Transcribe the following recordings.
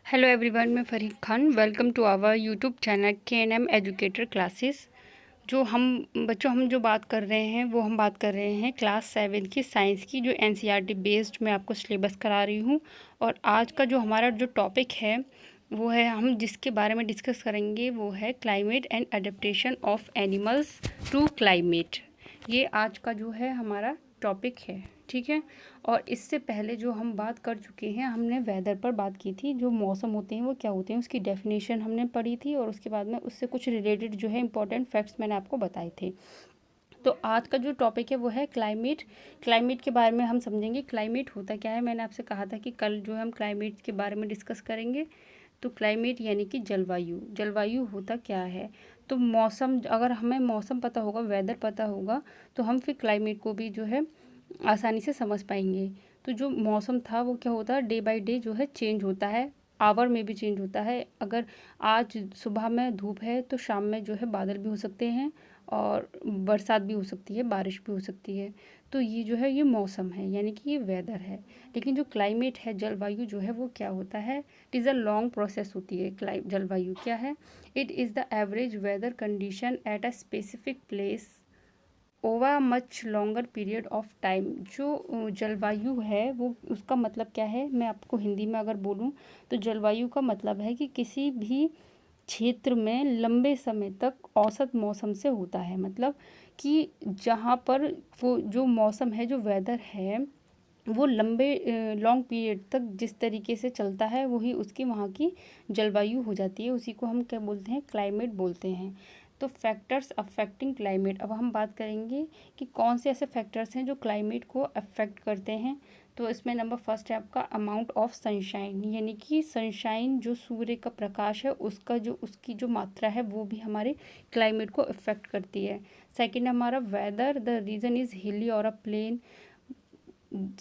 Hello everyone, मैं Farid Khan. Welcome to our YouTube channel KNM educator classes. हम जो बात कर रहे हैं वो हम बात कर रहे हैं क्लास 7 की साइंस की, जो NCERT बेस्ड मैं आपको सिलेबस करा रही हूँ। और आज का जो हमारा जो टॉपिक है वो है, हम जिसके बारे में डिस्कस करेंगे वो है climate and adaptation of animals to climate. ये आज का जो है हमारा टॉपिक है, ठीक है। और इससे पहले जो हम बात कर चुके हैं, हमने वेदर पर बात की थी। जो मौसम होते हैं वो क्या होते हैं उसकी डेफिनेशन हमने पढ़ी थी, और उसके बाद में उससे कुछ रिलेटेड जो है इंपॉर्टेंट फैक्ट्स मैंने आपको बताए थे। तो आज का जो टॉपिक है वो है क्लाइमेट। क्लाइमेट के बारे में हम समझेंगे क्लाइमेट होता क्या है। मैंने आपसे कहा था कि कल जो है हम क्लाइमेट के बारे में डिस्कस करेंगे। तो क्लाइमेट यानी कि जलवायु। जलवायु होता क्या है? तो मौसम, अगर हमें मौसम पता होगा, वेदर पता होगा, तो हम फिर क्लाइमेट को भी जो है आसानी से समझ पाएंगे। तो जो मौसम था वो क्या होता है, डे बाय डे जो है चेंज होता है, आवर में भी चेंज होता है। अगर आज सुबह में धूप है तो शाम में जो है बादल भी हो सकते हैं, और बरसात भी हो सकती है, बारिश भी हो सकती है। तो ये जो है ये मौसम है, यानी कि ये वेदर है। लेकिन जो क्लाइमेट है, जलवायु जो है वो क्या होता है? It is a long process होती है। जलवायु क्या है? It is the average weather condition at a specific place over much longer period of time. जो जलवायु है वो, उसका मतलब क्या है, मैं आपको हिंदी में अगर बोलूँ तो जलवायु का मतलब है कि किसी भी क्षेत्र में लंबे समय तक औसत मौसम से होता है। मतलब कि जहाँ पर वो जो मौसम है, जो वेदर है, वो लंबे लॉन्ग पीरियड तक जिस तरीके से चलता है वही उसकी वहाँ की जलवायु हो जाती है। उसी को हम क्या बोलते हैं? क्लाइमेट बोलते हैं। तो फैक्टर्स अफेक्टिंग क्लाइमेट, अब हम बात करेंगे कि कौन से ऐसे फैक्टर्स हैं जो क्लाइमेट को अफेक्ट करते हैं। तो इसमें नंबर फर्स्ट है आपका अमाउंट ऑफ सनशाइन, यानी कि सनशाइन, जो सूर्य का प्रकाश है उसकी जो मात्रा है वो भी हमारे क्लाइमेट को अफेक्ट करती है। सेकंड है हमारा वेदर, द रीजन इज़ हिली और अ प्लेन।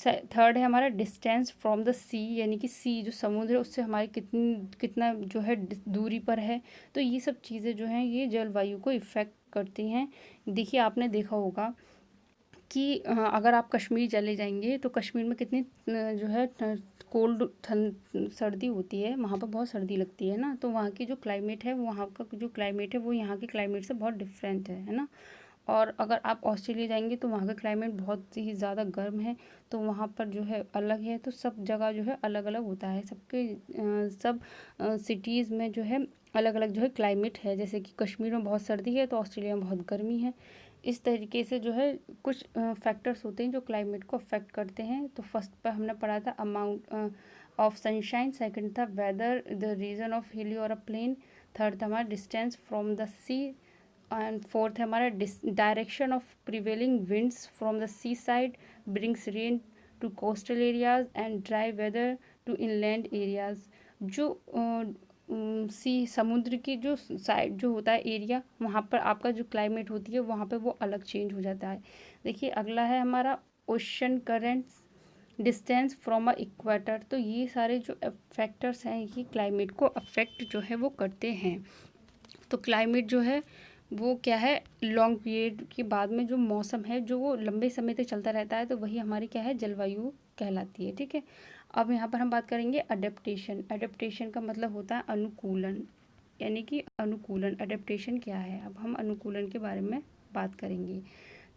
थर्ड है हमारा डिस्टेंस फ्रॉम द सी, यानी कि सी जो समुद्र है उससे हमारी कितना जो है दूरी पर है। तो ये सब चीज़ें जो हैं ये जलवायु को इफ़ेक्ट करती हैं। देखिए, आपने देखा होगा कि अगर आप कश्मीर चले जाएंगे तो कश्मीर में कितनी जो है कोल्ड ठंड सर्दी होती है, वहाँ पर बहुत सर्दी लगती है ना। तो वहाँ की जो क्लाइमेट है, वहाँ का जो क्लाइमेट है वो यहाँ के क्लाइमेट से बहुत डिफरेंट है ना। और अगर आप ऑस्ट्रेलिया जाएंगे तो वहाँ का क्लाइमेट बहुत ही ज़्यादा गर्म है, तो वहाँ पर जो है अलग है। तो सब जगह जो है अलग अलग होता है, सब सिटीज़ में जो है अलग अलग जो है क्लाइमेट है। जैसे कि कश्मीर में बहुत सर्दी है तो ऑस्ट्रेलिया में बहुत गर्मी है। इस तरीके से जो है कुछ फैक्टर्स होते हैं जो क्लाइमेट को अफेक्ट करते हैं। तो फर्स्ट पर हमने पढ़ा था अमाउंट ऑफ सनशाइन, सेकंड था weather, the region of hilly और अ प्लेन, थर्ड था हमारा distance from the sea, and fourth है हमारा direction of prevailing winds from the sea side brings rain to coastal areas and dry weather to inland areas. जो sea समुद्र की जो side जो होता है एरिया, वहाँ पर आपका जो क्लाइमेट होती है वहाँ पे वो अलग चेंज हो जाता है। देखिए, अगला है हमारा ocean currents, distance from a equator. तो ये सारे जो फैक्टर्स हैं ये क्लाइमेट को अफेक्ट जो है वो करते हैं। तो क्लाइमेट जो है वो क्या है, लॉन्ग पीरियड के बाद में जो मौसम है जो वो लंबे समय तक चलता रहता है, तो वही हमारी क्या है, जलवायु कहलाती है, ठीक है। अब यहाँ पर हम बात करेंगे अडेप्टेशन। अडेप्टेशन का मतलब होता है अनुकूलन, यानी कि अनुकूलन। अडेप्टेशन क्या है, अब हम अनुकूलन के बारे में बात करेंगे।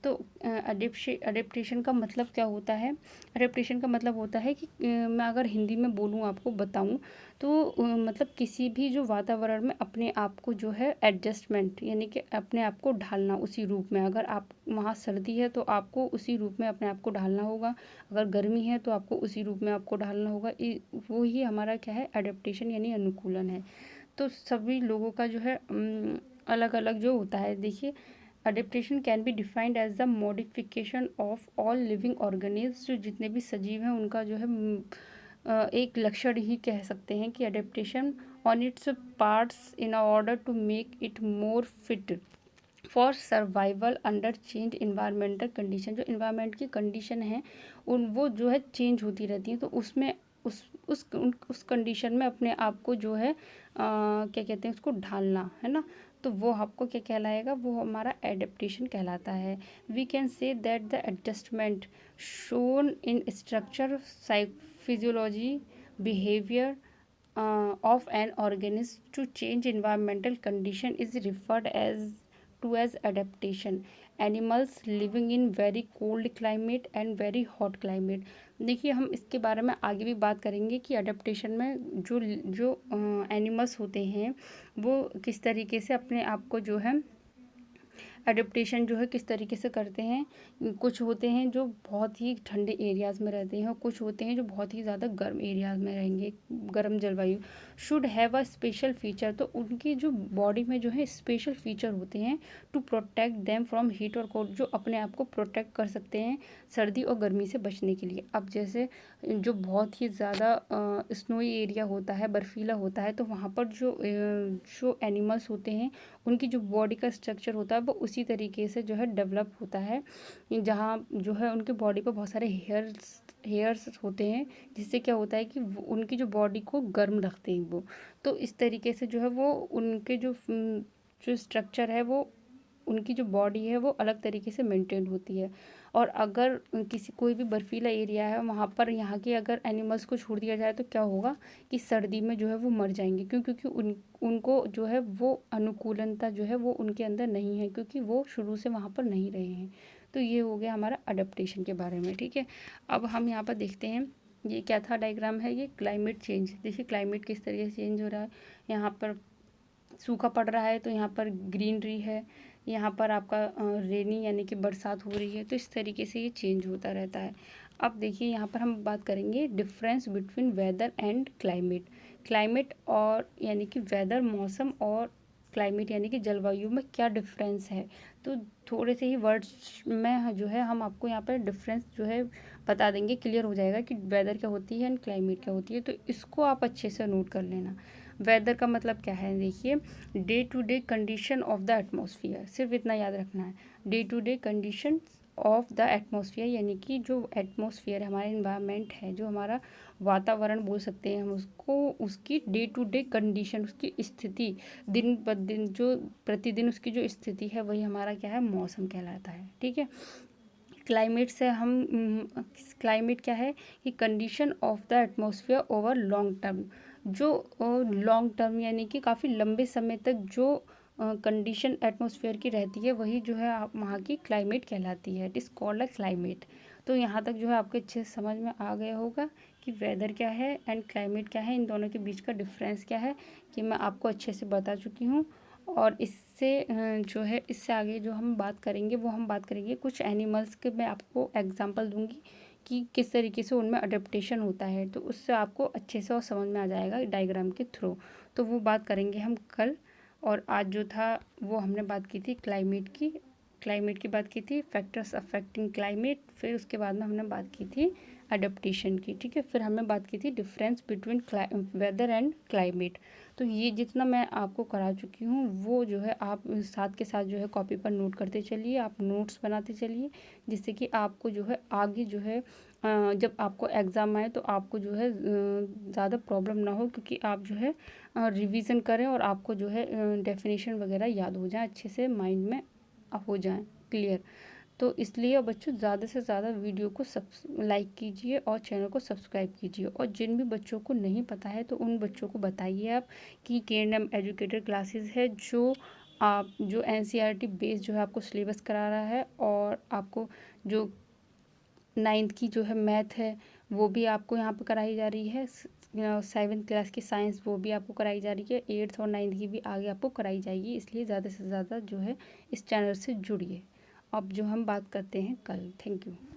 तो अडेप्टेशन का मतलब क्या होता है? अडेप्टेशन का मतलब होता है कि मैं अगर हिंदी में बोलूँ, आपको बताऊँ, तो मतलब किसी भी जो वातावरण में अपने आप को जो है एडजस्टमेंट, यानी कि अपने आप को ढालना उसी रूप में। अगर आप वहाँ सर्दी है तो आपको उसी रूप में अपने आप को ढालना होगा, अगर गर्मी है तो आपको उसी रूप में आपको ढालना होगा। वो ही हमारा क्या है, अडेप्टेशन यानी अनुकूलन है। तो सभी लोगों का जो है अलग अलग जो होता है। देखिए, adaptation can be defined as the modification of all living organism. जो जितने भी सजीव हैं उनका जो है एक लक्षण ही कह सकते हैं कि adaptation on its parts in order to make it more fit for survival under change environmental condition. जो इन्वायरमेंट की कंडीशन है उन वो जो है चेंज होती रहती हैं, तो उसमें उस कंडीशन में अपने आप को जो है क्या कहते हैं, उसको ढालना है ना। तो वो आपको क्या कहलाएगा, वो हमारा एडेप्टेशन कहलाता है। We can say that the adjustment shown in structure, physiology, behaviour of an organism to change environmental condition is referred as adaptation. Animals living in very cold climate and very hot climate. देखिए हम इसके बारे में आगे भी बात करेंगे कि अडेप्टेशन में जो जो एनिमल्स होते हैं वो किस तरीके से अपने आप को जो है अडेप्टेशन जो है किस तरीके से करते हैं। कुछ होते हैं जो बहुत ही ठंडे एरियाज़ में रहते हैं और कुछ होते हैं जो बहुत ही ज़्यादा गर्म एरियाज़ में रहेंगे, गर्म जलवायु। Should have a special feature, तो उनकी जो बॉडी में जो है स्पेशल फीचर होते हैं to protect them from heat और कोल्ड, जो अपने आप को प्रोटेक्ट कर सकते हैं सर्दी और गर्मी से बचने के लिए। अब जैसे जो बहुत ही ज़्यादा स्नोई एरिया होता है, बर्फीला होता है, तो वहाँ पर जो एनिमल्स होते हैं उनकी जो बॉडी का स्ट्रक्चर होता है वो उसी तरीके से जो है डेवलप होता है, जहाँ जो है उनके बॉडी पर बहुत सारे हेयर्स होते हैं, जिससे क्या होता है कि उनकी जो बॉडी को गर्म रखते हैं वो। तो इस तरीके से जो है वो उनके जो स्ट्रक्चर है वो, उनकी जो बॉडी है वो अलग तरीके से मेंटेन होती है। और अगर कोई भी बर्फीला एरिया है वहाँ पर यहाँ के अगर एनिमल्स को छोड़ दिया जाए तो क्या होगा कि सर्दी में जो है वो मर जाएंगे, क्योंकि उनको जो है वो अनुकूलनता जो है वो उनके अंदर नहीं है, क्योंकि वो शुरू से वहाँ पर नहीं रहे हैं। तो ये हो गया हमारा अडेप्टेशन के बारे में। ठीक है, अब हम यहाँ पर देखते हैं ये क्या था डायग्राम है, ये क्लाइमेट चेंज। देखिए क्लाइमेट किस तरीके से चेंज हो रहा है। यहाँ पर सूखा पड़ रहा है तो यहाँ पर ग्रीनरी है, यहाँ पर आपका रेनी यानी कि बरसात हो रही है। तो इस तरीके से ये चेंज होता रहता है। अब देखिए यहाँ पर हम बात करेंगे difference between weather and climate. Climate और यानी कि वेदर मौसम और क्लाइमेट यानी कि जलवायु में क्या डिफरेंस है। तो थोड़े से ही वर्ड्स में जो है हम आपको यहाँ पर डिफरेंस जो है बता देंगे, क्लियर हो जाएगा कि वेदर क्या होती है एंड क्लाइमेट क्या होती है। तो इसको आप अच्छे से नोट कर लेना। वेदर का मतलब क्या है, देखिए day to day condition of the atmosphere, सिर्फ इतना याद रखना है, day to day condition of the atmosphere, यानी कि जो एटमॉस्फेयर हमारा इन्वायरमेंट है, जो हमारा वातावरण बोल सकते हैं हम उसको, उसकी डे टू डे कंडीशन, उसकी स्थिति दिन ब दिन, जो प्रतिदिन उसकी जो स्थिति है वही हमारा क्या है, मौसम कहलाता है। ठीक है, क्लाइमेट से हम क्लाइमेट क्या है कि condition of the atmosphere over long term, जो लॉन्ग टर्म यानी कि काफ़ी लंबे समय तक जो कंडीशन एटमॉस्फेयर की रहती है वही जो है आप वहाँ की क्लाइमेट कहलाती है। It is called a climate. तो यहाँ तक जो है आपके अच्छे से समझ में आ गया होगा कि वेदर क्या है एंड क्लाइमेट क्या है, इन दोनों के बीच का डिफरेंस क्या है, कि मैं आपको अच्छे से बता चुकी हूँ। और इससे जो है इससे आगे जो हम बात करेंगे वो हम बात करेंगे कुछ एनिमल्स के, मैं आपको एग्जांपल दूंगी कि किस तरीके से उनमें अडेप्टेशन होता है, तो उससे आपको अच्छे से और समझ में आ जाएगा डायग्राम के थ्रू। तो वो बात करेंगे हम कल। और आज जो था वो हमने बात की थी क्लाइमेट की बात की थी, फैक्टर्स अफेक्टिंग क्लाइमेट। फिर उसके बाद में हमने बात की थी अडेप्टेशन की। ठीक है, फिर हमने बात की थी difference between weather and climate. तो ये जितना मैं आपको करा चुकी हूँ वो जो है आप साथ के साथ जो है कॉपी पर नोट करते चलिए, आप नोट्स बनाते चलिए, जिससे कि आपको जो है आगे जो है जब आपको एग्ज़ाम आए तो आपको जो है ज़्यादा प्रॉब्लम ना हो, क्योंकि आप जो है रिवीजन करें और आपको जो है डेफिनेशन वगैरह याद हो जाए, अच्छे से माइंड में हो जाए क्लियर। तो इसलिए बच्चों ज़्यादा से ज़्यादा वीडियो को लाइक कीजिए और चैनल को सब्सक्राइब कीजिए। और जिन भी बच्चों को नहीं पता है तो उन बच्चों को बताइए आप कि KNM एजुकेटर क्लासेस है, जो NCERT बेस्ड जो है आपको सिलेबस करा रहा है, और आपको जो 9th की जो है मैथ है वो भी आपको यहाँ पर कराई जा रही है, 7th क्लास की साइंस वो भी आपको कराई जा रही है, 8th और 9th की भी आगे आपको कराई जाएगी। इसलिए ज़्यादा से ज़्यादा जो है इस चैनल से जुड़िए। अब जो हम बात करते हैं कल। Thank you.